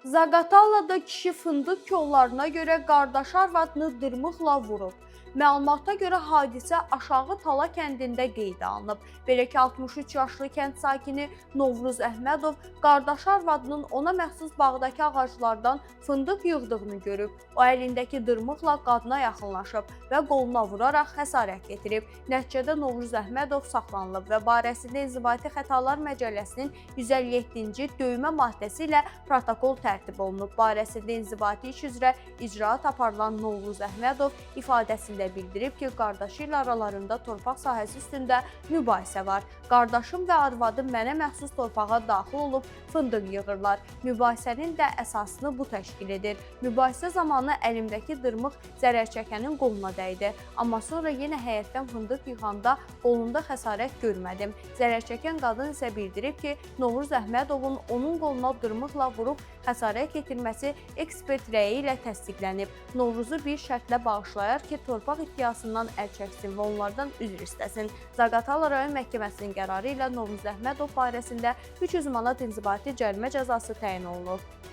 Zaqatalada kişi fındıq kollarına görə qardaş arvadını dırmıqla vurub. Məlumata görə hadisə Aşağı Tala kəndində qeydə alınıb. Belə ki, 63 yaşlı kənd sakini Novruz Əhmədov qardaş arvadının ona məxsus bağdakı ağaclardan fındıq yığdığını görüb. O əlindəki dırmıqla qadına yaxınlaşıb və qoluna vuraraq xəsarət yetirib. Nəticədə Novruz Əhmədov saxlanılıb və barəsində İnzibati Xətalar Məcəlləsinin 157-ci döymə maddəsi ilə protokol tərtib olunub. Barəsində inzibati iş üzrə icraat aparılan Novruz Əhmədov ifadəsində bildirib ki, qardaşı ilə aralarında torpaq sahəsi üstündə mübahisə var. Qardaşım və arvadım mənə məxsus torpağa daxil olub fındıq yığırlar. Mübahisənin də əsasını bu təşkil edir. Mübahisə zamanı əlimdəki dırmıq zərərçəkənin qoluna dəydi. Amma sonra yenə həyətdən fındıq yığanda qolunda xəsarət görmədim. Zərərçəkən qadın isə bildirib ki, Novruz Əhmədovun onun qoluna dırmıqla vurub xəsarət yetirməsi ekspert rəyi ilə təsdiqlənib. Novruzu bir şərtlə bağışlayar ki, torpaq iddiasından əl çəksin və onlardan üzr istəsin. Zaqatala rayon məhkəməsinin qərarı ilə Novruz Əhmədov barəsində 300 manat inzibati cərimə cəzası təyin olunub.